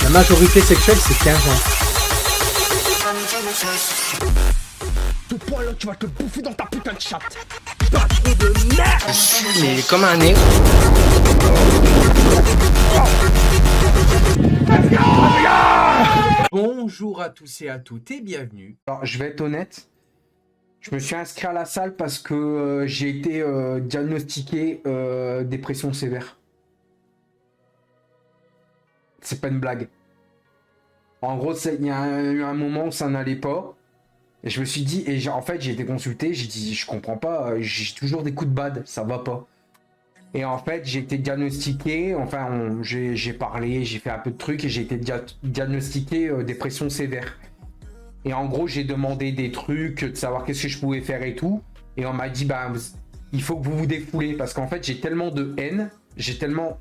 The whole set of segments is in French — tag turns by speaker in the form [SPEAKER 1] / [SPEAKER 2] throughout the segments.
[SPEAKER 1] La majorité sexuelle, c'est 15 ans.
[SPEAKER 2] Ce point là, tu vas te bouffer dans ta putain de chatte. Pas trop de merde.
[SPEAKER 3] Je suis mais comme un nez.
[SPEAKER 4] Bonjour à tous et à toutes et bienvenue.
[SPEAKER 5] Alors, je vais être honnête, je me suis inscrit à la salle parce que j'ai été diagnostiqué dépression sévère. C'est pas une blague. En gros, il y a eu un moment où ça n'allait pas. Et je me suis dit, en fait, j'ai été consulté, j'ai dit, je comprends pas, j'ai toujours des coups de bad, ça va pas. Et en fait, j'ai été diagnostiqué, j'ai parlé, j'ai fait un peu de trucs et j'ai été diagnostiqué dépression sévère. Et en gros, j'ai demandé des trucs, de savoir qu'est-ce que je pouvais faire et tout. Et on m'a dit, bah, il faut que vous vous défoulez. Parce qu'en fait, j'ai tellement de haine, j'ai tellement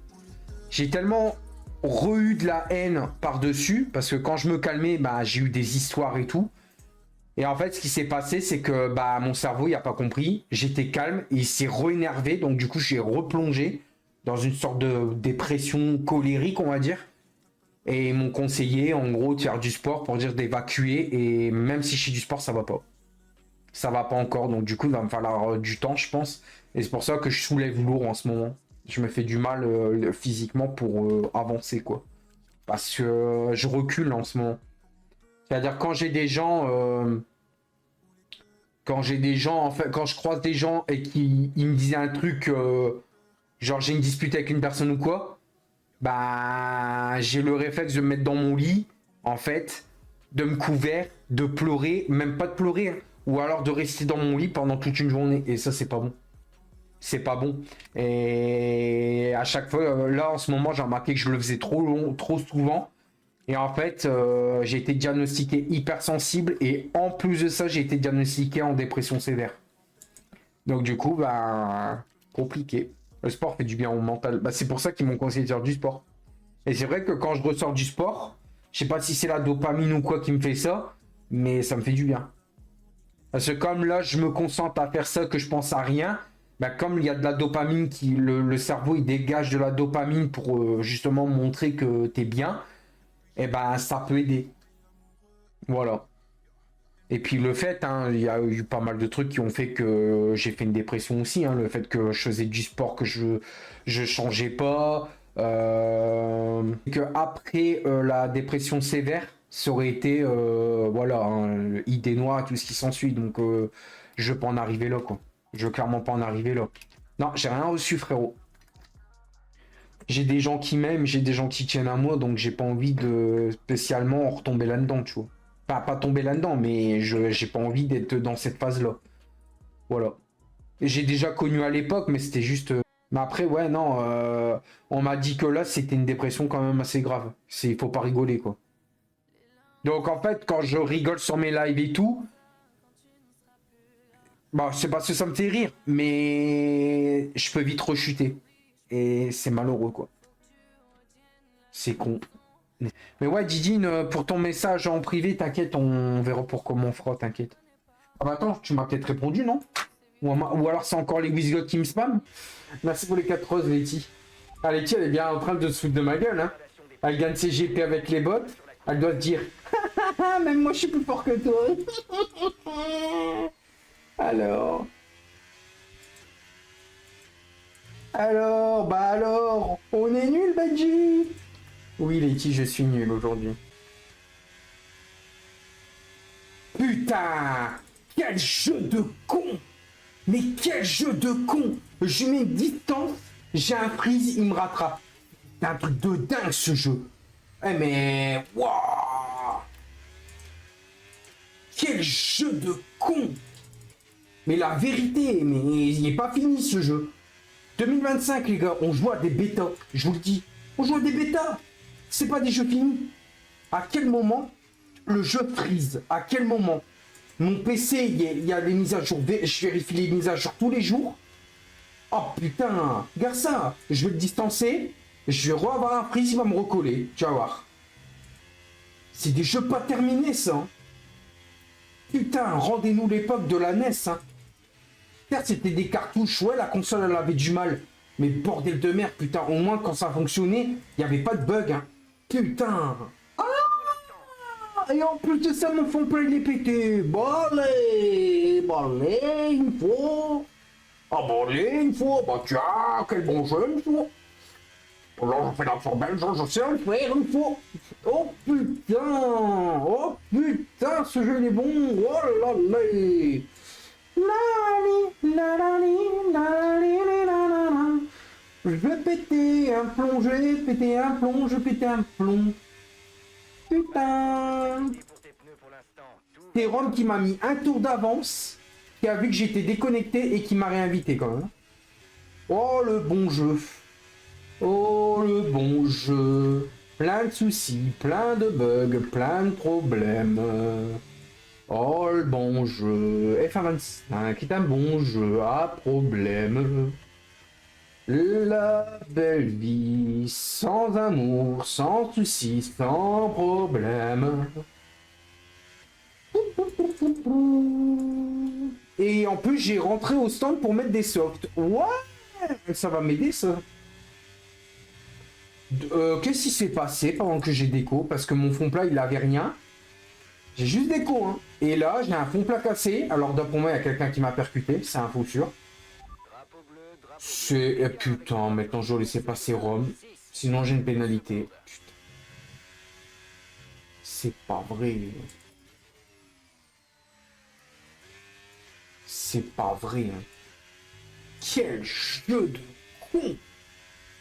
[SPEAKER 5] eu de la haine par-dessus. Parce que quand je me calmais, bah, j'ai eu des histoires et tout. Et en fait, ce qui s'est passé, c'est que bah, mon cerveau, il n'a pas compris. J'étais calme et il s'est re-énervé. Donc, du coup, j'ai replongé dans une sorte de dépression colérique, on va dire. Et ils m'ont conseillé, en gros, de faire du sport pour dire d'évacuer. Et même si je fais du sport, ça va pas. Ça va pas encore. Donc, du coup, il va me falloir du temps, je pense. Et c'est pour ça que je soulève lourd en ce moment. Je me fais du mal physiquement pour avancer, quoi. Parce que je recule en ce moment. C'est-à-dire quand j'ai des gens... quand je croise des gens et qu'ils me disaient un truc, genre j'ai une dispute avec une personne ou quoi, bah j'ai le réflexe de me mettre dans mon lit, en fait, de me couvrir, de pleurer, même pas de pleurer, hein, ou alors de rester dans mon lit pendant toute une journée. Et ça, c'est pas bon. C'est pas bon. Et à chaque fois, là en ce moment, j'ai remarqué que je le faisais trop souvent. Et en fait, j'ai été diagnostiqué hypersensible et en plus de ça, j'ai été diagnostiqué en dépression sévère. Donc du coup, bah, compliqué. Le sport fait du bien au mental. Bah, c'est pour ça qu'ils m'ont conseillé de faire du sport. Et c'est vrai que quand je ressors du sport, je sais pas si c'est la dopamine ou quoi qui me fait ça, mais ça me fait du bien. Parce que comme là, je me concentre à faire ça, que je pense à rien, bah, comme il y a de la dopamine, le cerveau, il dégage de la dopamine pour justement montrer que t'es bien. Et ben ça peut aider. Voilà. Et puis le fait, hein, il y a eu pas mal de trucs qui ont fait que j'ai fait une dépression aussi. Hein, le fait que je faisais du sport, que je changeais pas. Que après la dépression sévère, ça aurait été voilà, hein, idée noire, tout ce qui s'ensuit. Donc je veux pas en arriver là, quoi. Je veux clairement pas en arriver là. Non, j'ai rien reçu, frérot. J'ai des gens qui m'aiment, j'ai des gens qui tiennent à moi, donc j'ai pas envie de spécialement retomber là-dedans, tu vois. Enfin, pas tomber là-dedans, mais j'ai pas envie d'être dans cette phase-là. Voilà. Et j'ai déjà connu à l'époque, mais c'était juste... Mais après, ouais, non, on m'a dit que là, c'était une dépression quand même assez grave. Il faut pas rigoler, quoi. Donc, en fait, quand je rigole sur mes lives et tout, bah, c'est parce que ça me fait rire, mais je peux vite rechuter. Et c'est malheureux, quoi. C'est con. Mais ouais, Didine, pour ton message en privé, t'inquiète, on verra pour comment on fera, t'inquiète. Ah bah attends, tu m'as peut-être répondu, non? Ou alors c'est encore les Wizgots qui me spam? Merci pour les 4 roses, Letty. Ah, Letty, elle est bien en train de se foutre de ma gueule, hein. Elle gagne ses GP avec les bots. Elle doit se dire, même moi je suis plus fort que toi. Alors... Alors, on est nul, Benji. Oui, Letty, je suis nul aujourd'hui. Putain, quel jeu de con. Mais quel jeu de con. Je mets une distance, j'ai un freeze, il me rattrape. C'est un truc de dingue, ce jeu. Eh mais... Waouh. Quel jeu de con. Mais la vérité, mais il n'est pas fini, ce jeu. 2025, les gars, on joue à des bêtas. Je vous le dis. On joue à des bêtas. C'est pas des jeux finis. À quel moment le jeu freeze? À quel moment mon PC, il y a les mises à jour. Je vérifie les mises à jour tous les jours. Oh putain, regarde ça. Je vais le distancer. Je vais avoir un freeze, il va me recoller. Tu vas voir. C'est des jeux pas terminés, ça. Hein. Putain, rendez-nous l'époque de la NES. Hein. Certes, c'était des cartouches. Ouais, la console, elle avait du mal. Mais bordel de merde, putain, au moins quand ça fonctionnait, il n'y avait pas de bug, hein. Putain. Ah, et en plus de ça, mon fond play il est pété. Allez, une fois. Ah bon, allez, une fois. Bah tiens, quel bon jeu, une fois. Alors, je fais la forme belge, je sais le faire une fois. Oh putain, ce jeu il est bon. Oh là là. Je vais péter un plomb, je vais péter un plomb, je vais péter un plomb. Putain. C'est Rome qui m'a mis un tour d'avance, qui a vu que j'étais déconnecté et qui m'a réinvité quand même. Oh le bon jeu. Oh le bon jeu. Plein de soucis, plein de bugs, plein de problèmes. Oh le bon jeu. F125 est un bon jeu à problème. La belle vie, sans amour, sans soucis, sans problème. Et en plus, j'ai rentré au stand pour mettre des softs. Ouais, ça va m'aider ça. Qu'est-ce qui s'est passé pendant que j'ai déco? Parce que mon fond plat, il avait rien. J'ai juste déco, hein. Et là, j'ai un fond plat cassé. Alors, d'après moi, il y a quelqu'un qui m'a percuté. C'est un faux sûr. C'est... putain, maintenant, je vais laisser passer Rome. Sinon, j'ai une pénalité. Putain. C'est pas vrai. C'est pas vrai. Hein. Quel jeu de con!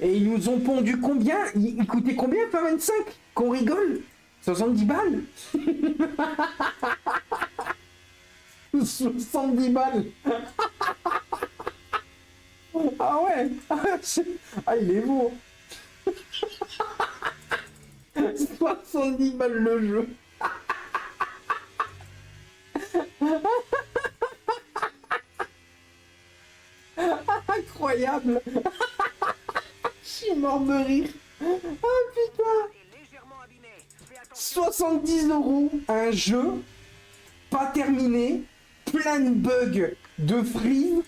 [SPEAKER 5] Et ils nous ont pondu combien? Il coûtait combien, F25? Qu'on rigole? 70 balles. 70 balles. Ah ouais. Ah, il est beau. 70 balles le jeu. Incroyable. Je suis mort de rire. Oh putain. 70 €, un jeu pas terminé, plein de bugs de freeze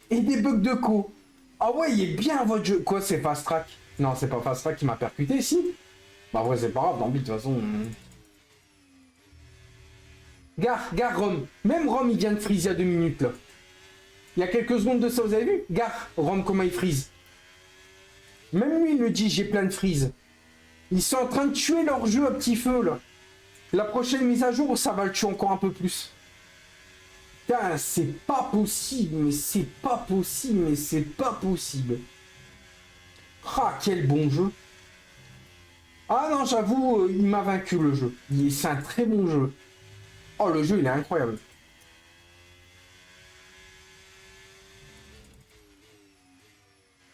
[SPEAKER 5] et des bugs de co. Ah ouais, il est bien votre jeu. Quoi, c'est Fast Track? Non, c'est pas Fast Track qui m'a percuté, si. Bah ouais, c'est pas grave, de toute façon. Gare Rome. Même Rome, il vient de freeze il y a 2 minutes, là. Il y a quelques secondes de ça, vous avez vu? Gare Rome, comment il freeze. Même lui, il me dit, j'ai plein de freeze. Ils sont en train de tuer leur jeu à petit feu, là. La prochaine mise à jour, ça va le tuer encore un peu plus. Putain, c'est pas possible, mais c'est pas possible, mais c'est pas possible. Ah, quel bon jeu. Ah non, j'avoue, il m'a vaincu, le jeu. C'est un très bon jeu. Oh, le jeu, il est incroyable.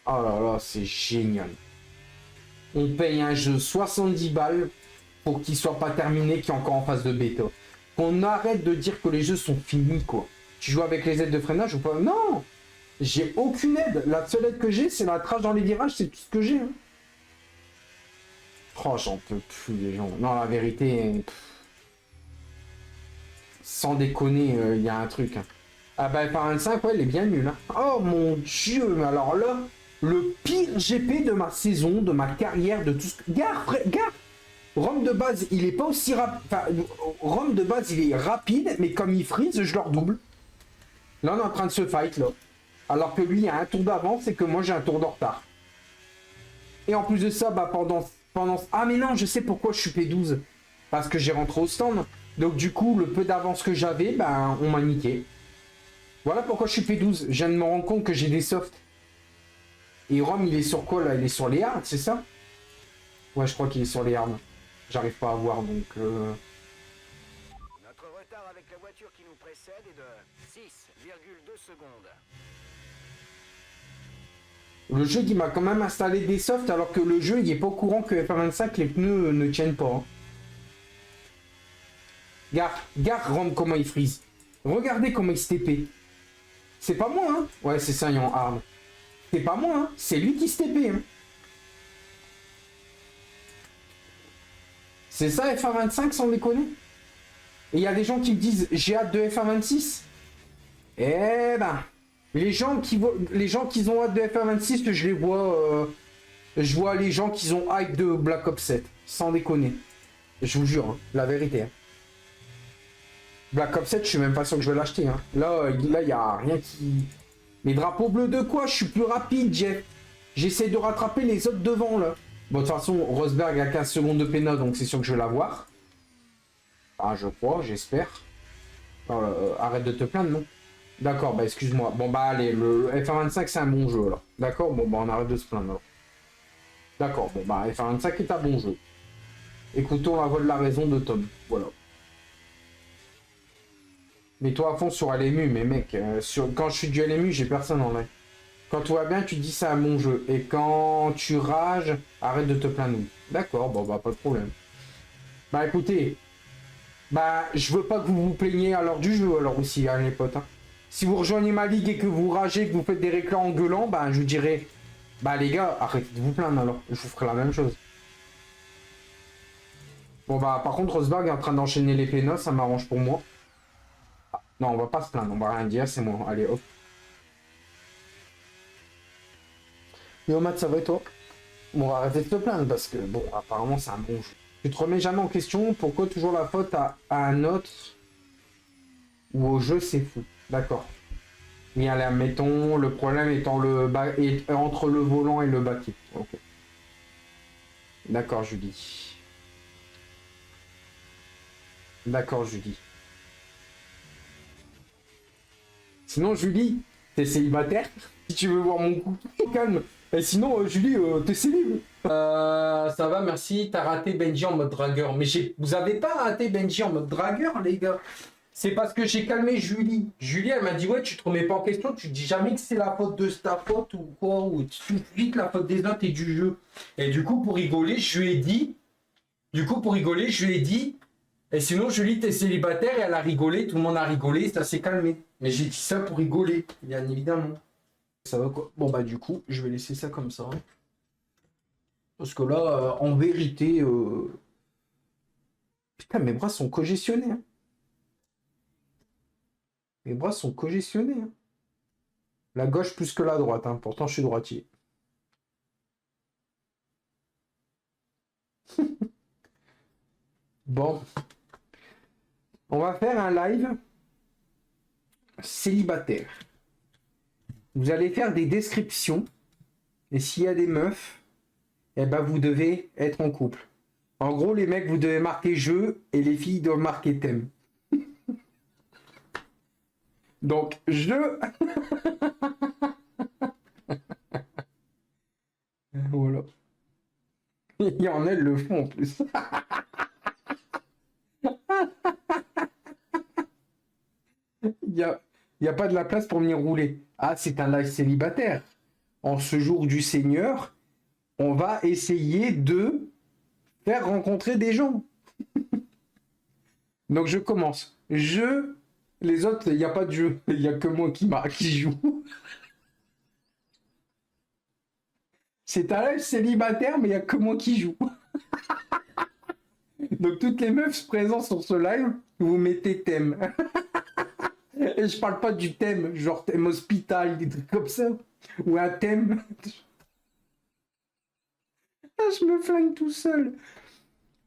[SPEAKER 5] Oh là là, c'est génial. On paye un jeu 70 balles pour qu'il soit pas terminé, qui est encore en phase de bêta. Qu'on arrête de dire que les jeux sont finis, quoi. Tu joues avec les aides de freinage ou pas? Non. J'ai aucune aide. La seule aide que j'ai, c'est la trace dans les virages, c'est tout ce que j'ai. Hein. Oh, j'en peux plus, les gens. Non, la vérité... Sans déconner, il y a un truc. Hein. Ah bah, F25, ouais, il est bien nul. Hein. Oh mon dieu, mais alors là... Le pire GP de ma saison, de ma carrière, de tout ce que... Gare. Rome de base, il est pas aussi rapide... Enfin, Rome de base, il est rapide, mais comme il freeze, je le redouble. Là, on est en train de se fight, là. Alors que lui, il a un tour d'avance et que moi, j'ai un tour de retard. Et en plus de ça, bah, pendant... Ah, mais non, je sais pourquoi je suis P12. Parce que j'ai rentré au stand. Donc, du coup, le peu d'avance que j'avais, bah, on m'a niqué. Voilà pourquoi je suis P12. Je viens de me rendre compte que j'ai des softs. Et Rome, il est sur quoi là? Il est sur les hards, c'est ça? Ouais, je crois qu'il est sur les hards. J'arrive pas à voir donc.
[SPEAKER 3] Notre retard avec la voiture qui nous précède est de 6,2 secondes.
[SPEAKER 5] Le jeu il m'a quand même installé des softs alors que le jeu il est pas au courant que F125 les pneus ne tiennent pas. Hein. Gare Rome comment il freeze. Regardez comment il se TP. C'est pas moi hein. Ouais c'est ça il est en hard. C'est pas moi, hein. C'est lui qui se TP. Hein. C'est ça F125 sans déconner. Et il y a des gens qui me disent j'ai hâte de F126. Eh ben, Les gens qui ont hâte de FA26, je les vois. Je vois les gens qui ont hype de Black Ops 7. Sans déconner. Je vous jure, hein, la vérité. Hein. Black Ops 7, je suis même pas sûr que je vais l'acheter. Hein. Là, il y a rien qui... Mais drapeau bleu de quoi? Je suis plus rapide, Jeff. J'essaie de rattraper les autres devant, là. Bon, de toute façon, Rosberg a 15 secondes de pénal, donc c'est sûr que je vais l'avoir. Ah, je crois, j'espère. Arrête de te plaindre, non? D'accord, bah excuse-moi. Bon, bah allez, le F125, c'est un bon jeu, alors. D'accord, bon, bah on arrête de se plaindre, alors. D'accord, bon, bah F125 est un bon jeu. Écoutons la voix de la raison de Tom. Voilà. Mets-toi à fond sur LMU, mais mec, quand je suis du LMU, j'ai personne en live. Quand tout va bien, tu dis c'est un bon jeu. Et quand tu rages, arrête de te plaindre. D'accord, bon bah pas de problème. Bah écoutez, bah je veux pas que vous vous plaigniez à l'heure du jeu alors aussi, hein, les potes. Hein. Si vous rejoignez ma ligue et que vous ragez, que vous faites des réclams en gueulant, bah je vous dirai, bah les gars, arrêtez de vous plaindre alors. Je vous ferai la même chose. Bon bah par contre Rosberg est en train d'enchaîner les pénals, ça m'arrange pour moi. Ah, non, on va pas se plaindre, on va rien dire, c'est moi. Allez hop. Yo Matt, ça va et toi? Bon, on va arrêter de te plaindre parce que, bon, apparemment, c'est un bon jeu. Tu te remets jamais en question pourquoi toujours la faute à un autre ou au jeu, c'est fou. D'accord. Mais allez, admettons, le problème étant entre le volant et le baquet. Ok. D'accord, Julie. D'accord, Julie. Sinon, Julie, t'es célibataire? Si tu veux voir mon coup, calme. Et sinon, Julie, t'es célib. Ça va, merci. T'as raté Benji en mode dragueur. Mais vous avez pas raté Benji en mode dragueur, les gars. C'est parce que j'ai calmé Julie. Julie, elle m'a dit, ouais, tu te remets pas en question. Tu dis jamais que c'est la faute de ta faute ou quoi. Ou tu dis que la faute des autres et du jeu. Et du coup, pour rigoler, je lui ai dit. Et sinon, Julie, t'es célibataire et elle a rigolé. Tout le monde a rigolé. Ça s'est calmé. Mais j'ai dit ça pour rigoler, bien évidemment. Ça va quoi? Bon bah du coup, je vais laisser ça comme ça. Hein. Parce que là, en vérité... Putain, mes bras sont congestionnés. Hein. Mes bras sont congestionnés. Hein. La gauche plus que la droite. Hein. Pourtant, je suis droitier. Bon. On va faire un live célibataire. Vous allez faire des descriptions. Et s'il y a des meufs, eh ben vous devez être en couple. En gros, les mecs, vous devez marquer jeu et les filles doivent marquer thème. Donc, je... Voilà. Il y en a, ils le font en plus. Il y a pas de la place pour venir rouler. Ah, c'est un live célibataire. En ce jour du Seigneur, on va essayer de faire rencontrer des gens. Donc je commence. Les autres, il n'y a pas de jeu. Il n'y a que moi qui joue. C'est un live célibataire, mais il n'y a que moi qui joue. Donc toutes les meufs présentes sur ce live, vous mettez thème. Et je parle pas du thème, genre thème hospital, des trucs comme ça. Ou un thème. Ah, je me flingue tout seul.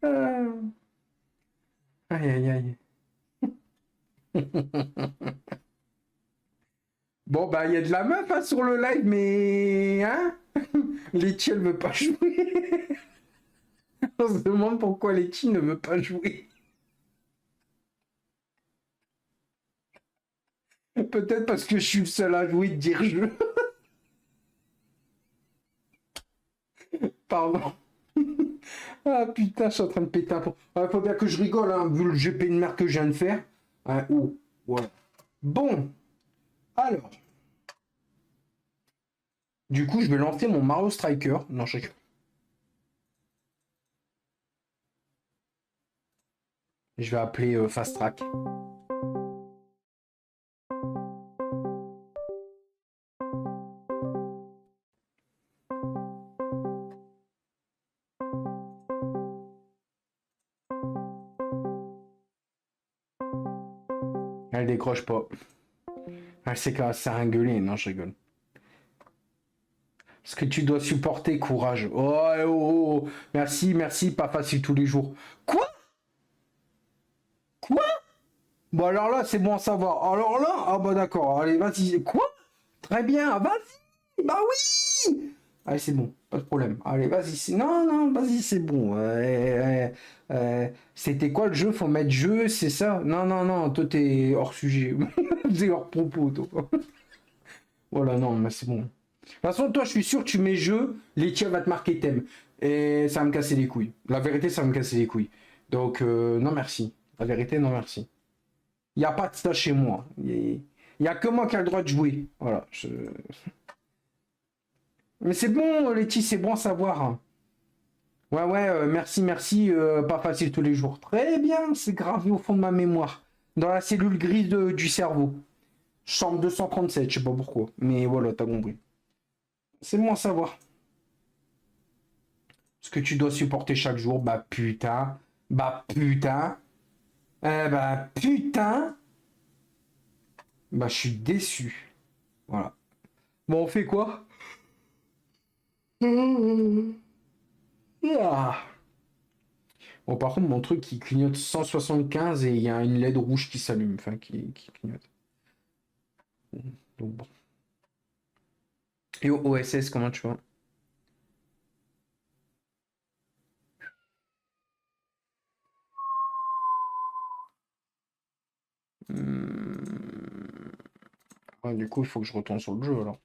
[SPEAKER 5] Ah. Aïe aïe aïe. Bon bah il y a de la meuf hein, sur le live, mais hein Letty elle veut pas jouer. On se demande pourquoi Letty ne veut pas jouer. Peut-être parce que je suis le seul à jouer de dire jeu. Pardon. Ah putain, je suis en train de péter un plomb. Ah, faut bien que je rigole, hein, vu le GP de merde que je viens de faire. Hein, oh, voilà. Bon. Alors. Du coup, je vais lancer mon Mario Striker. Non, je rigole. Je vais appeler Fast Track. Elle décroche pas. Ah, c'est que ça a gueulé. Non, je rigole. Ce que tu dois supporter, courage. Oh, oh, oh, oh. Merci, merci, pas facile tous les jours. Quoi? Quoi? Bon, alors là, c'est bon à savoir. Alors là, ah bah d'accord. Allez, vas-y. Quoi? Très bien, vas-y. Bah oui. Allez, c'est bon, pas de problème. Allez, vas-y. Non, non, vas-y, c'est bon. C'était quoi le jeu? Faut mettre jeu, c'est ça? Non, non, non, toi, t'es hors sujet. T'es hors propos, toi. Voilà, non, mais c'est bon. De toute façon, toi, je suis sûr que tu mets jeu, Letia va te marquer thème. Et ça va me casser les couilles. La vérité, ça va me casser les couilles. Donc, non, merci. La vérité, non, merci. Il n'y a pas de ça chez moi. Il n'y a que moi qui a le droit de jouer. Voilà. Mais c'est bon, Letty, c'est bon à savoir. Hein. Ouais, ouais, merci, merci. Pas facile tous les jours. Très bien, c'est gravé au fond de ma mémoire. Dans la cellule grise du cerveau. Chambre 237, je sais pas pourquoi. Mais voilà, t'as compris. C'est bon à savoir. Ce que tu dois supporter chaque jour, bah putain. Bah putain. Bah putain. Bah je suis déçu. Voilà. Bon, on fait quoi? Ah. Bon, par contre, mon truc, il clignote 175 et il y a une LED rouge qui s'allume. Enfin, qui clignote. Donc bon. Et au OSS, comment tu vas? Ouais, du coup, il faut que je retourne sur le jeu alors.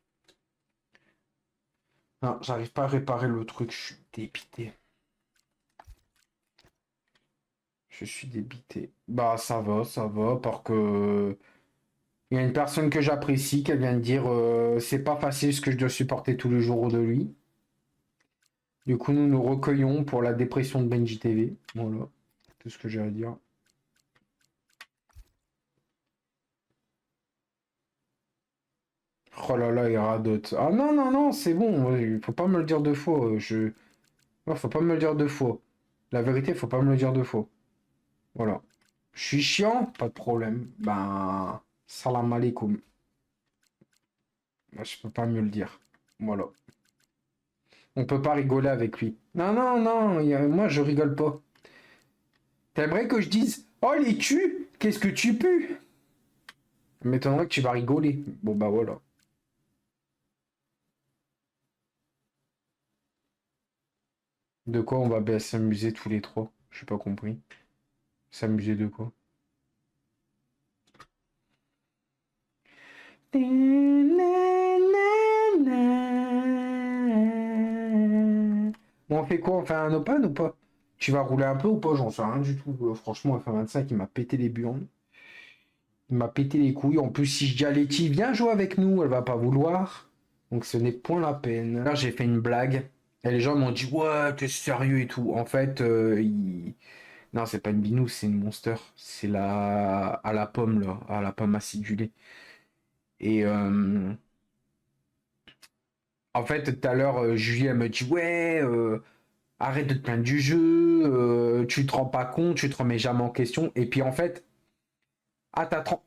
[SPEAKER 5] Non, j'arrive pas à réparer le truc, je suis débité. Je suis débité. Bah, ça va, parce que. Il y a une personne que j'apprécie qui vient de dire c'est pas facile ce que je dois supporter tous les jours de lui. Du coup, nous nous recueillons pour la dépression de Benji TV. Voilà, tout ce que j'ai à dire. Oh là là, il radote. Ah non, non, non, c'est bon. Il faut pas me le dire deux fois. Non, faut pas me le dire deux fois. La vérité, faut pas me le dire deux fois. Voilà. Je suis chiant, pas de problème. Ben, salam alaikum. Ben, je peux pas mieux le dire. Voilà. On peut pas rigoler avec lui. Non, non, non, moi je rigole pas. T'aimerais que je dise oh les tu, qu'est-ce que tu pues? M'étonnerait que tu vas rigoler. Bon bah voilà. De quoi on va s'amuser tous les trois? Je pas compris. S'amuser de quoi? Bon, on fait quoi? On fait un open ou pas? Tu vas rouler un peu ou pas? J'en sais rien du tout. Franchement, F25, il m'a pété les burnes. Il m'a pété les couilles. En plus, si je dis à Letty, viens jouer avec nous, elle va pas vouloir. Donc ce n'est point la peine. Là, j'ai fait une blague. Et les gens m'ont dit, ouais, t'es sérieux et tout. En fait, non, c'est pas une binousse, c'est une monster. C'est la... à la pomme, là. À la pomme acidulée. Et en fait, tout à l'heure, Julie, elle me dit, ouais, arrête de te plaindre du jeu, tu te rends pas compte, tu te remets jamais en question. Et puis en fait, ah, t'as 30...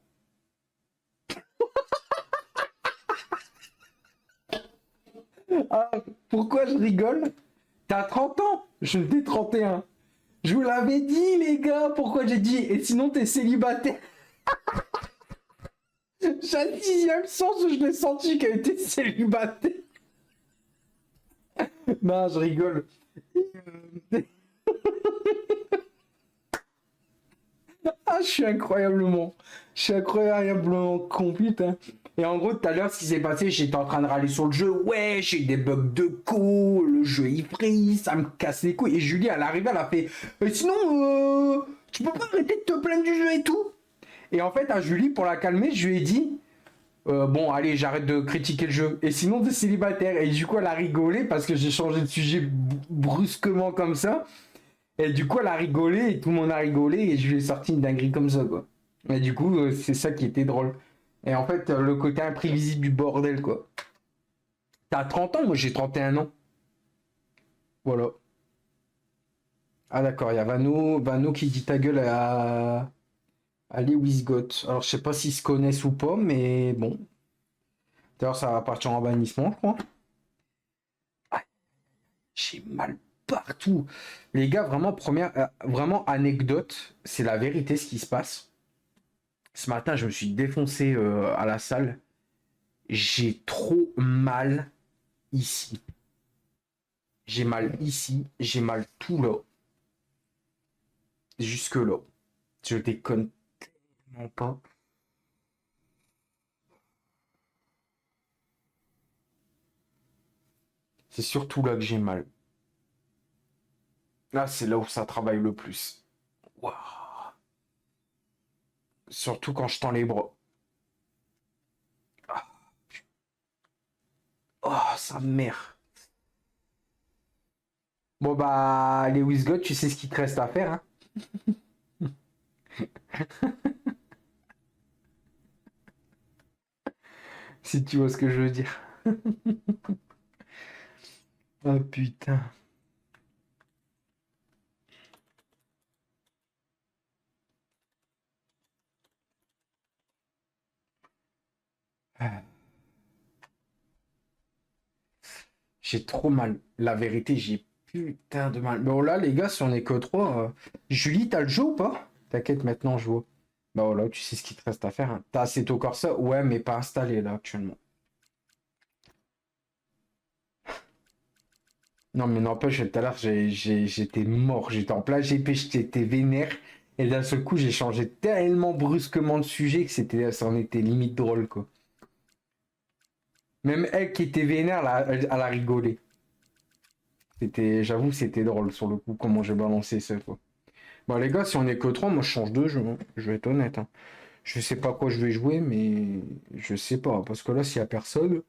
[SPEAKER 5] Ah, pourquoi je rigole? T'as 30 ans, je n'ai 31. Je vous l'avais dit, les gars, pourquoi j'ai dit, et sinon t'es célibataire. J'ai un 6e sens où je l'ai senti qu'elle était célibataire. Non, je rigole. Ah, je suis incroyablement con, putain. Et en gros, tout à l'heure, ce qui s'est passé, j'étais en train de râler sur le jeu. Ouais, j'ai des bugs de co, le jeu il frise, ça me casse les couilles. Et Julie, elle arrive, elle a fait sinon, tu peux pas arrêter de te plaindre du jeu et tout. Et en fait, à Julie, pour la calmer, je lui ai dit bon, allez, j'arrête de critiquer le jeu. Et sinon, t'es célibataire. Et du coup, elle a rigolé parce que j'ai changé de sujet brusquement comme ça. Et du coup, elle a rigolé et tout le monde a rigolé. Et je lui ai sorti une dinguerie comme ça, quoi. Et du coup, c'est ça qui était drôle. Et en fait, le côté imprévisible du bordel, quoi. T'as 30 ans, moi j'ai 31 ans. Voilà. Ah d'accord, il y a Vano qui dit ta gueule à... Allez, Wisgot. Alors, je sais pas s'ils se connaissent ou pas, mais bon. D'ailleurs, ça va partir en bannissement, je crois. Ah, j'ai mal partout. Les gars, vraiment, vraiment anecdote, c'est la vérité ce qui se passe. Ce matin, je me suis défoncé à la salle. J'ai trop mal ici. J'ai mal ici, j'ai mal tout là. Jusque là. Je déconne tellement pas. C'est surtout là que j'ai mal. Là, c'est là où ça travaille le plus. Waouh. Surtout quand je tends les bras. Ah. Oh, sa mère. Bon bah, les Wisgot, tu sais ce qu'il te reste à faire, hein. Si tu vois ce que je veux dire. Oh putain. J'ai trop mal. La vérité, j'ai putain de mal. Bon là, les gars, si on est que trois, Julie, t'as le jeu ou pas? T'inquiète, maintenant je vois. Bah voilà, tu sais ce qu'il te reste à faire, hein. T'as Assetto Corsa? Ouais, mais pas installé là actuellement. Non, mais n'empêche, tout à l'heure, j'étais mort. J'étais en plein GP, j'étais vénère. Et d'un seul coup, j'ai changé tellement brusquement de sujet que ça en était limite drôle, quoi. Même elle qui était vénère, elle a rigolé. J'avoue, c'était drôle sur le coup, comment j'ai balancé ça, quoi. Bon, les gars, si on est que trois, moi je change de jeu, hein. Je vais être honnête, hein. Je sais pas quoi je vais jouer, mais je sais pas. Parce que là, s'il y a personne.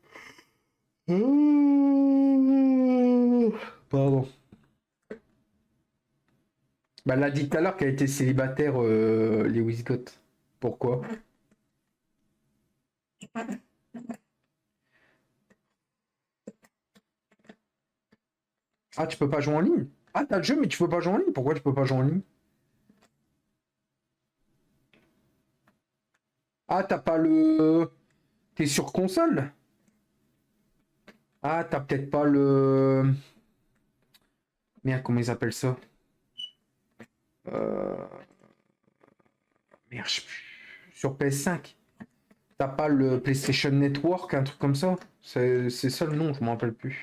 [SPEAKER 5] Pardon. Bah, elle a dit tout à l'heure qu'elle était célibataire, Lewis Gott. Pourquoi? Ah, tu peux pas jouer en ligne? Ah, t'as le jeu, mais tu peux pas jouer en ligne? Pourquoi tu peux pas jouer en ligne? Ah, t'as pas le. T'es sur console? Ah, t'as peut-être pas le. Merde, comment ils appellent ça? Euh... Merde, sur PS5. T'as pas le PlayStation Network, un truc comme ça? C'est ça le nom, je m'en rappelle plus.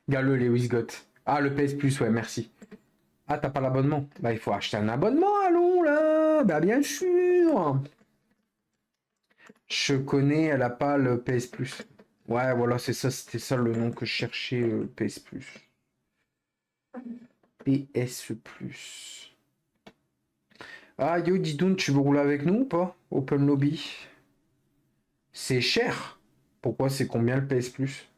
[SPEAKER 5] Galeux, Lewis Gott. Ah, le PS Plus, ouais, merci. Ah, t'as pas l'abonnement? Bah, il faut acheter un abonnement, allons là! Bah, bien sûr! Je connais, elle a pas le PS Plus. Ouais, voilà, c'est ça, c'était ça le nom que je cherchais, PS Plus. PS Plus. Ah, yo, Didoun, tu veux rouler avec nous ou pas? Open Lobby. C'est cher. Pourquoi? C'est combien le PS Plus?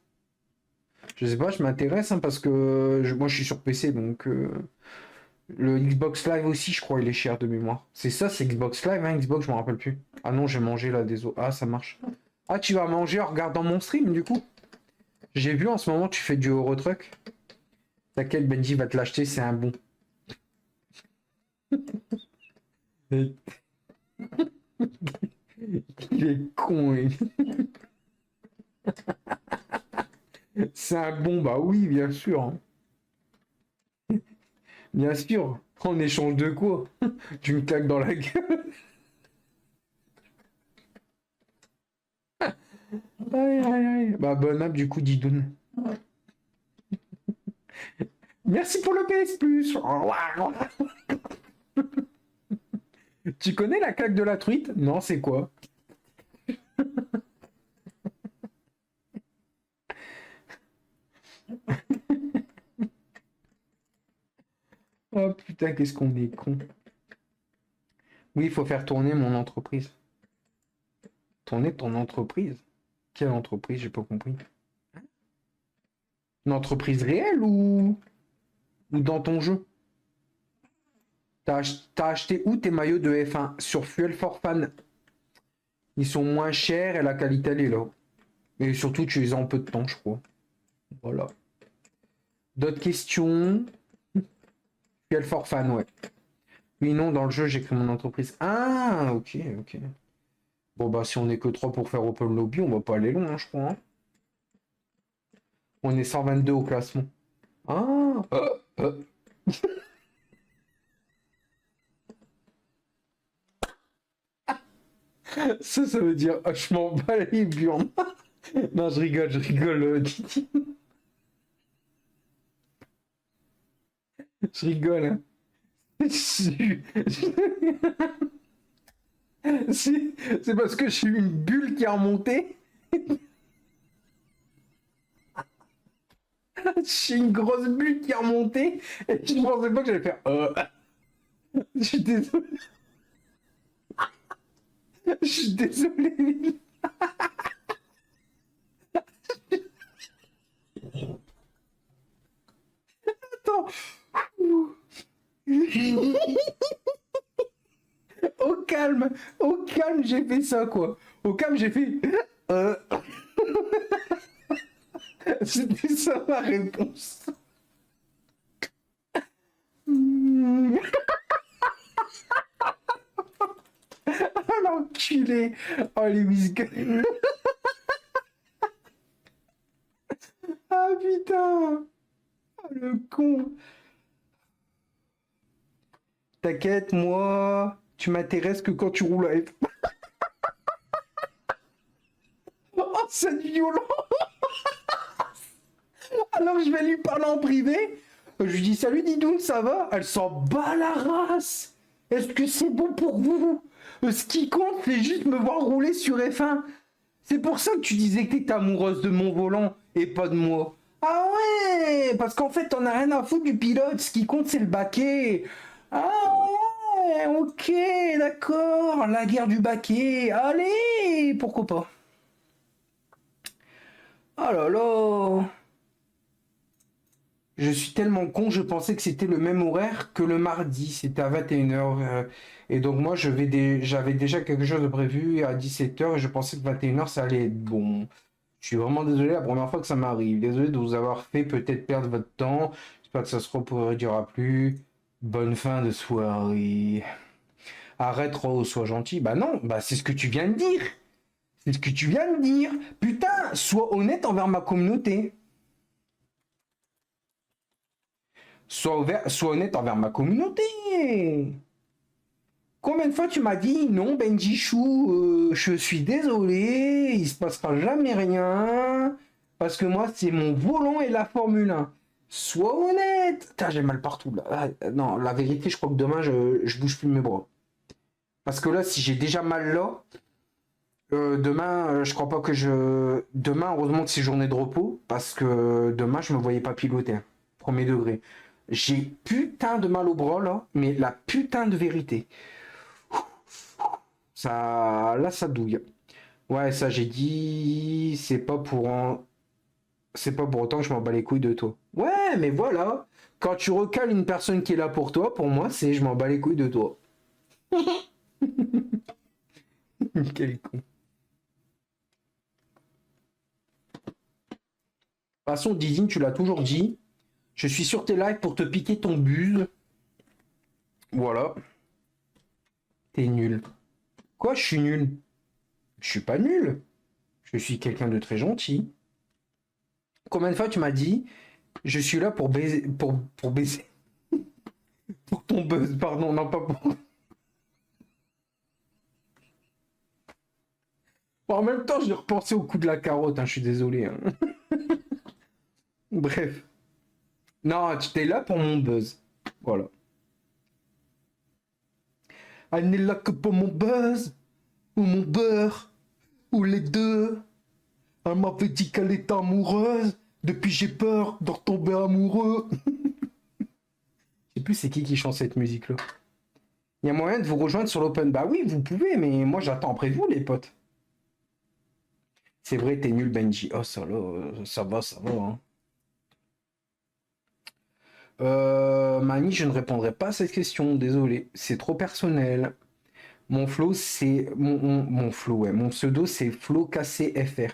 [SPEAKER 5] Je sais pas, je m'intéresse, hein, parce que moi je suis sur PC, donc le Xbox Live aussi, je crois, il est cher de mémoire. C'est ça, c'est Xbox Live, hein, Xbox, je me rappelle plus. Ah non, j'ai mangé là, désolé. Ah, ça marche. Ah, tu vas manger en regardant mon stream, du coup. J'ai vu en ce moment, tu fais du Eurotruck. T'inquiète, Benji va te l'acheter, c'est un bon. Il est con, lui. C'est un bon, bah oui, bien sûr, hein. Bien sûr. En échange de quoi? Tu me claques dans la gueule. Aïe, aïe, aïe. Bah, bonne app, du coup, Didoun. Merci pour le PS Plus. Tu connais la claque de la truite? Non, c'est quoi? Oh putain, qu'est-ce qu'on est con. Oui, il faut faire tourner mon entreprise. Tourner ton entreprise? Quelle entreprise? J'ai pas compris. Une entreprise réelle ou dans ton jeu? T'as acheté où tes maillots de F1? Sur Fuel for Fan. Ils sont moins chers et la qualité elle est là. Et surtout, tu les as en peu de temps, je crois. Voilà. D'autres questions? Je suis for fan, ouais. Oui, non, dans le jeu, j'ai créé mon entreprise. Ah, ok, ok. Bon, bah, si on est que 3 pour faire Open Lobby, on va pas aller loin, hein, je crois. Hein. On est 122 au classement. Ah, ça veut dire je m'en bats les burnes. Non, je rigole, Titi. Je rigole, hein. C'est parce que j'ai eu une bulle qui a remonté. J'ai une grosse bulle qui a remonté et je pensais pas que j'allais faire. Je suis désolé. Je suis désolé. Attends. Au calme, j'ai fait ça, quoi. Au calme, j'ai fait. C'était ça ma réponse. Oh l'enculé. Oh les biscuits. Ah putain. Oh, le con. T'inquiète, moi, tu m'intéresses que quand tu roules à F. Oh, c'est violent. Alors je vais lui parler en privé. Je lui dis salut Didoun, ça va? Elle s'en bat la race. Est-ce que c'est bon pour vous? Ce qui compte, c'est juste me voir rouler sur F1. C'est pour ça que tu disais que t'étais amoureuse de mon volant et pas de moi. Ah ouais, parce qu'en fait, t'en as rien à foutre du pilote. Ce qui compte, c'est le baquet. Ah ouais, ok, d'accord. La guerre du baquet. Allez, pourquoi pas. Oh là là. Je suis tellement con, je pensais que c'était le même horaire que le mardi, c'était à 21h. Et donc moi, j'avais déjà quelque chose de prévu à 17h et je pensais que 21h, ça allait être bon. Je suis vraiment désolé, la première fois que ça m'arrive. Désolé de vous avoir fait peut-être perdre votre temps. J'espère que ça se reproduira plus. Bonne fin de soirée. Arrête, Rose, sois gentil. Bah non, bah c'est ce que tu viens de dire. C'est ce que tu viens de dire. Putain, sois honnête envers ma communauté. Sois honnête envers ma communauté. Combien de fois tu m'as dit non, Benji Chou, je suis désolé, il se passera jamais rien. Parce que moi, c'est mon volant et la Formule 1. Sois honnête. Putain, j'ai mal partout là. Ah, non, la vérité, je crois que demain, je bouge plus mes bras. Parce que là, si j'ai déjà mal là, demain, je crois pas que je. Demain, heureusement que c'est journée de repos. Parce que demain, je me voyais pas piloter. Premier degré. J'ai putain de mal au bras là, mais la putain de vérité. Ça, là, ça douille. Ouais, ça j'ai dit, c'est pas pour autant que je m'en bats les couilles de toi. Ouais, mais voilà. Quand tu recales une personne qui est là pour toi, pour moi, c'est je m'en bats les couilles de toi. Quel con. De toute façon, Dizine, tu l'as toujours dit. Je suis sur tes lives pour te piquer ton buse. Voilà. T'es nul. Quoi, je suis nul? Je suis pas nul. Je suis quelqu'un de très gentil. Combien de fois tu m'as dit je suis là pour baiser pour baiser pour ton buzz, pardon, non pas pour. Bon, en même temps, j'ai repensé au coup de la carotte, hein, je suis désolé. Hein. Bref. Non, tu étais là pour mon buzz. Voilà. Elle n'est là que pour mon buzz, ou mon beurre, ou les deux. Elle m'avait dit qu'elle était amoureuse. Depuis, j'ai peur de retomber amoureux. Je sais plus c'est qui chante cette musique-là. Il y a moyen de vous rejoindre sur l'open. Bah oui, vous pouvez, mais moi j'attends après vous, les potes. C'est vrai, t'es nul, Benji. Oh, ça là, ça va, ça va. Hein. Mani, je ne répondrai pas à cette question, désolé. C'est trop personnel. Mon flow, c'est. Mon flow, ouais. Mon pseudo, c'est FlowKCFR.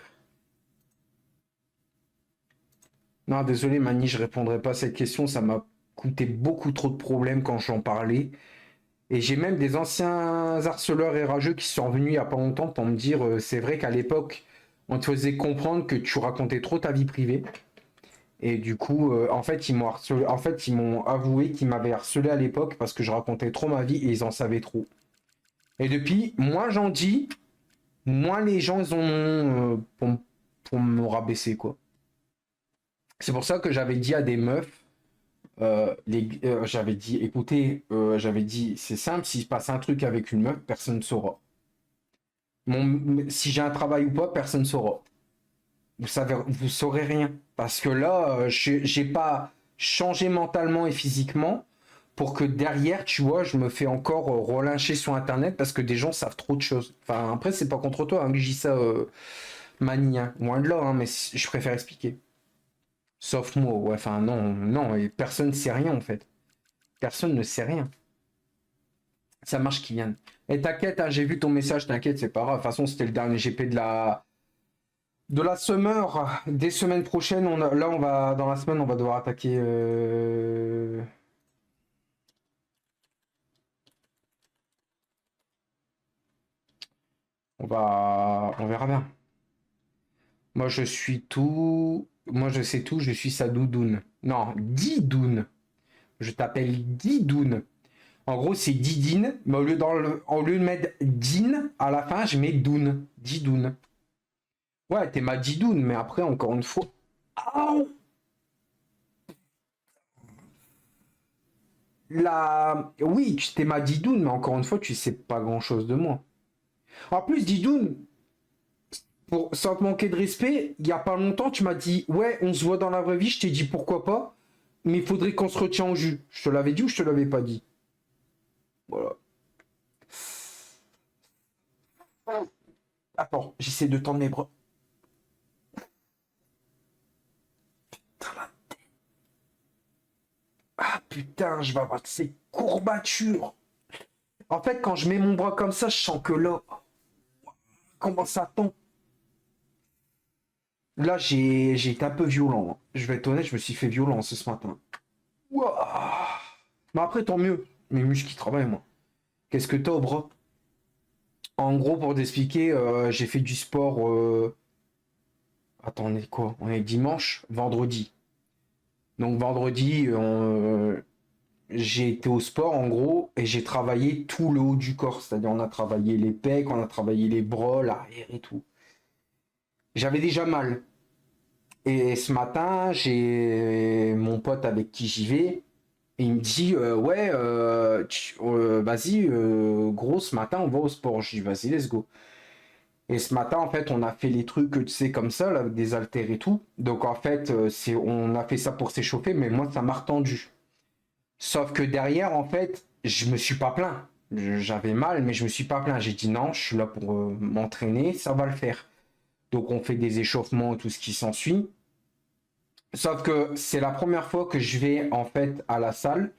[SPEAKER 5] Non, désolé, Mani, je répondrai pas à cette question. Ça m'a coûté beaucoup trop de problèmes quand j'en parlais. Et j'ai même des anciens harceleurs et rageux qui sont revenus il n'y a pas longtemps pour me dire c'est vrai qu'à l'époque, on te faisait comprendre que tu racontais trop ta vie privée. Et du coup, en fait, ils m'ont avoué qu'ils m'avaient harcelé à l'époque parce que je racontais trop ma vie et ils en savaient trop. Et depuis, moins j'en dis, moins les gens ils en ont pour me rabaisser, quoi. C'est pour ça que j'avais dit à des meufs, j'avais dit, écoutez, j'avais dit, c'est simple, s'il se passe un truc avec une meuf, personne ne saura. Si j'ai un travail ou pas, personne ne saura. Vous saurez rien. Parce que là, j'ai pas changé mentalement et physiquement pour que derrière, tu vois, je me fais encore relyncher sur Internet parce que des gens savent trop de choses. Enfin, après, c'est pas contre toi hein, que je dis ça, Mani, hein. Loin de là, hein, mais je préfère expliquer. Sauf moi, ouais, enfin, non, non, et personne ne sait rien en fait. Personne ne sait rien. Ça marche, Kylian. Et t'inquiète, hein, j'ai vu ton message, t'inquiète, c'est pas grave. De toute façon, c'était le dernier GP de la summer. Des semaines prochaines, là, on va, dans la semaine, on va devoir attaquer. On verra bien. Moi, je suis tout. Moi, je sais tout, je suis sa doudoune. Non, Didoune. Je t'appelle Didoune. En gros, c'est Didine, mais au lieu de mettre Din, à la fin, je mets Doun. Didoune. Ouais, t'es ma Didoune, mais après, encore une fois. Aouh Oui, t'es ma Didoune, mais encore une fois, tu sais pas grand-chose de moi. En plus, Didoune, sans te manquer de respect, il y a pas longtemps, tu m'as dit, ouais, on se voit dans la vraie vie, je t'ai dit pourquoi pas, mais il faudrait qu'on se retient au jus. Je te l'avais dit ou je te l'avais pas dit? Voilà. Attends, j'essaie de tendre mes bras. Ah putain, je vais avoir ces courbatures. En fait, quand je mets mon bras comme ça, je sens que là, comment ça tombe. Là, j'ai été un peu violent, hein. Je vais être honnête, je me suis fait violence ce matin. Ouah. Mais après, tant mieux. Mes muscles qui travaillent, moi. Qu'est-ce que t'as au bras? En gros, pour t'expliquer, j'ai fait du sport. Attendez, quoi? On est dimanche, vendredi. Donc, vendredi, j'ai été au sport, en gros, et j'ai travaillé tout le haut du corps. C'est-à-dire, on a travaillé les pecs, on a travaillé les bras, l'arrière et tout. J'avais déjà mal. Et ce matin, j'ai mon pote avec qui j'y vais. Et il me dit, ouais, vas-y, gros, ce matin, on va au sport. Je dis, vas-y, let's go. Et ce matin, en fait, on a fait les trucs, tu sais, comme ça, là, avec des haltères et tout. Donc, en fait, on a fait ça pour s'échauffer, mais moi, ça m'a retendu. Sauf que derrière, en fait, je me suis pas plaint. J'avais mal, mais je me suis pas plaint. J'ai dit, non, je suis là pour m'entraîner, ça va le faire. Donc, on fait des échauffements, tout ce qui s'ensuit. Sauf que c'est la première fois que je vais en fait à la salle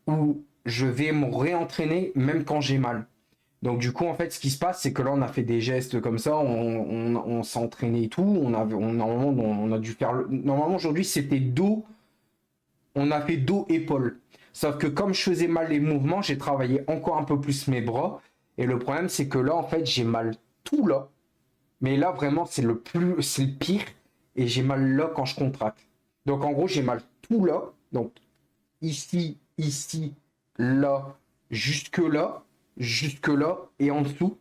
[SPEAKER 5] où je vais me réentraîner même quand j'ai mal. Donc du coup en fait ce qui se passe c'est que là on a fait des gestes comme ça, on s'est entraîné et tout, normalement on a dû faire normalement aujourd'hui c'était dos, on a fait dos épaule. Sauf que comme je faisais mal les mouvements, j'ai travaillé encore un peu plus mes bras et le problème c'est que là en fait j'ai mal tout là. Mais là vraiment c'est le pire et j'ai mal là quand je contracte. Donc en gros, j'ai mal tout là. Donc ici, ici, là, jusque là, et en dessous.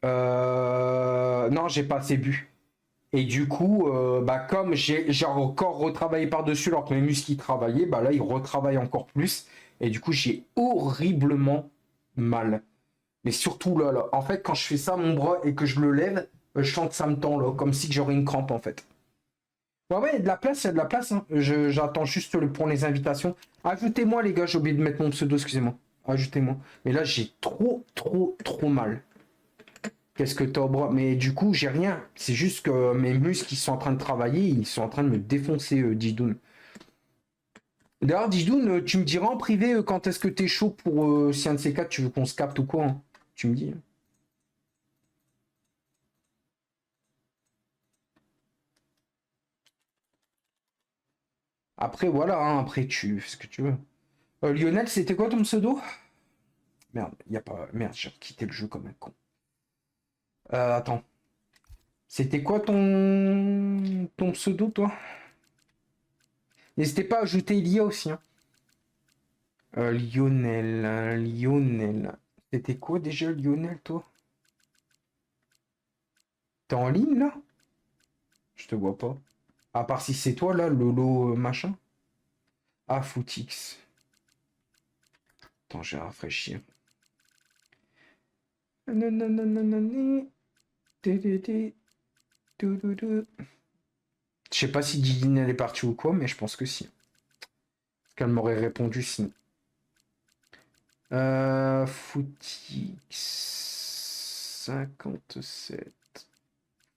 [SPEAKER 5] Non, j'ai pas assez bu. Et du coup, comme j'ai encore retravaillé par-dessus alors que mes muscles ils travaillaient, bah là, ils retravaillent encore plus. Et du coup, j'ai horriblement mal. Mais surtout là, là. En fait, quand je fais ça, mon bras, et que je le lève, je sens que ça me tend là, comme si j'aurais une crampe en fait. Ouais, il y a de la place, il y a de la place. Hein. J'attends juste pour les invitations. Ajoutez-moi, les gars, j'ai oublié de mettre mon pseudo, excusez-moi. Ajoutez-moi. Mais là, j'ai trop, trop, trop mal. Qu'est-ce que t'as au bras? Mais du coup, j'ai rien. C'est juste que mes muscles, ils sont en train de travailler, ils sont en train de me défoncer, Didoun. D'ailleurs, Didoun, tu me diras en privé quand est-ce que t'es chaud pour si un de ces quatre, tu veux qu'on se capte ou quoi, hein. Tu me dis. Après, voilà, hein, après, tu fais ce que tu veux. Lionel, c'était quoi ton pseudo? Merde, y a pas... Merde, j'ai quitté le jeu comme un con. Attends. C'était quoi ton pseudo, toi? N'hésitez pas à ajouter Ilia aussi, hein. Lionel. C'était quoi déjà, Lionel, toi? T'es en ligne, là? Je te vois pas. À part si c'est toi, là, Lolo machin. Ah, Footix. Attends, je vais rafraîchir. Nananananani. Tududi. Tududu. Je sais pas si Didine elle est partie ou quoi, mais je pense que si. Parce qu'elle m'aurait répondu si. Footix 57.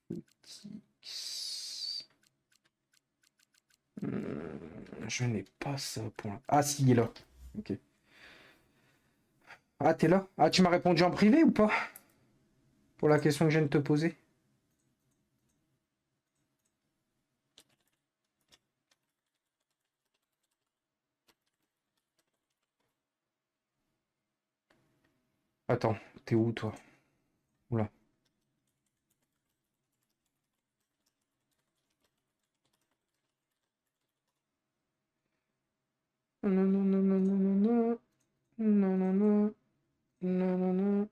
[SPEAKER 5] Footix. Je n'ai pas ça pour la... Ah si, il est là. Ok. Ah, t'es là? Ah, tu m'as répondu en privé ou pas? Pour la question que je viens de te poser. Attends, t'es où toi? Oula. Non, non, non, non, non, non, non. Non, non, non. Non, non, non.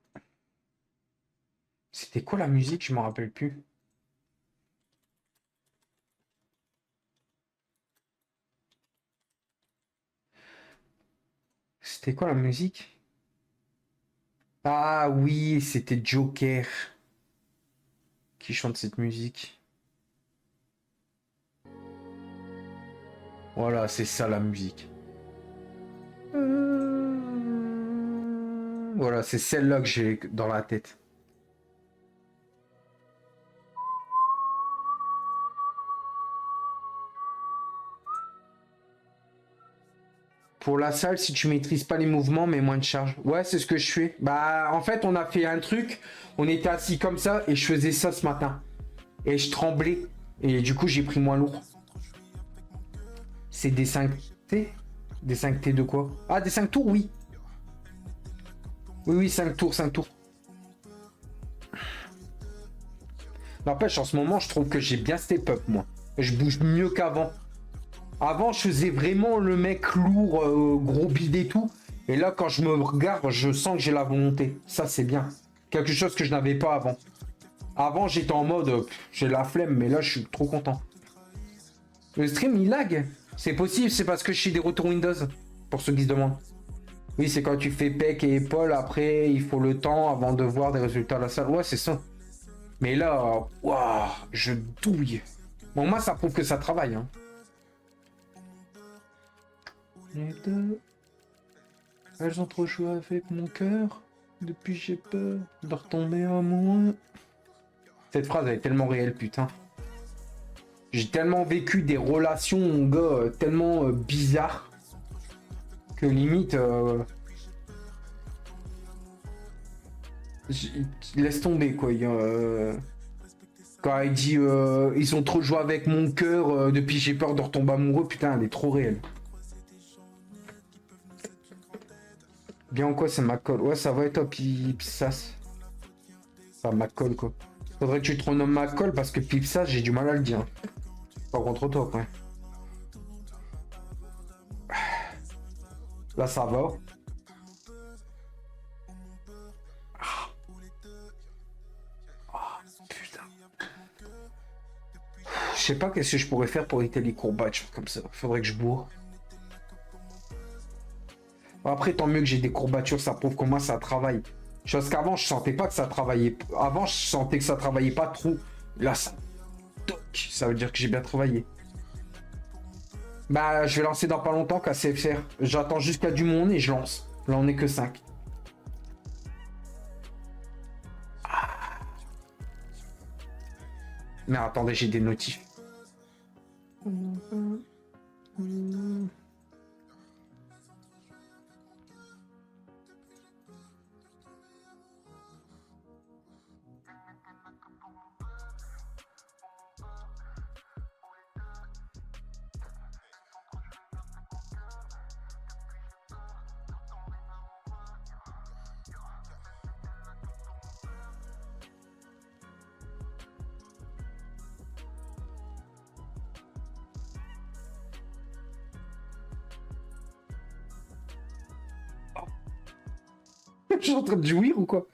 [SPEAKER 5] C'était quoi la musique? Je m'en rappelle plus. C'était quoi la musique? Ah oui, c'était Joker qui chante cette musique. Voilà, c'est ça la musique. Voilà, c'est celle-là que j'ai dans la tête. Pour la salle, si tu maîtrises pas les mouvements, mais moins de charge. Ouais, c'est ce que je fais. Bah, en fait, on a fait un truc. On était assis comme ça et je faisais ça ce matin. Et je tremblais. Et du coup, j'ai pris moins lourd. C'est des 5T? Des 5T de quoi? Ah, des 5 tours, oui. Oui, oui, 5 tours, 5 tours. N'empêche, en ce moment, je trouve que j'ai bien step up, moi. Je bouge mieux qu'avant. Avant, je faisais vraiment le mec lourd, gros bide et tout. Et là, quand je me regarde, je sens que j'ai la volonté. Ça, c'est bien. Quelque chose que je n'avais pas avant. Avant, j'étais en mode, j'ai la flemme, mais là, je suis trop content. Le stream, il lag. C'est possible, c'est parce que je suis des retours Windows. Pour ceux qui se demandent. Oui, c'est quand tu fais pec et épaule, après, il faut le temps avant de voir des résultats à la salle. Ouais, c'est ça. Mais là, waouh, je douille. Bon, moi, ça prouve que ça travaille, hein. Les deux, elles ont trop joué avec mon cœur. Depuis, j'ai peur de retomber amoureux. Cette phrase, elle est tellement réelle, putain. J'ai tellement vécu des relations, mon gars, tellement bizarres que limite, laisse tomber quoi. Quand il dit ils ont trop joué avec mon cœur, depuis j'ai peur de retomber amoureux, putain, elle est trop réelle. Bien ou quoi, c'est ma colle. Ouais, ça va et toi, Pipsas. Enfin, ma colle quoi. Faudrait que tu te renommes ma colle parce que Pipsas, j'ai du mal à le dire. Pas contre toi, quoi. Là, ça va. Putain. Je sais pas qu'est-ce que je pourrais faire pour éviter les courbatures comme ça. Faudrait que je bourre. Bon, après, tant mieux que j'ai des courbatures, ça prouve que moi, ça travaille. Chose qu'avant, je sentais pas que ça travaillait. Avant, je sentais que ça travaillait pas trop. Là, ça toc. Ça veut dire que j'ai bien travaillé. Bah, je vais lancer dans pas longtemps qu'à CFR. J'attends jusqu'à du monde et je lance. Là, on est que 5. Mais attendez, j'ai des notifs. Je suis en train de jouir ou quoi?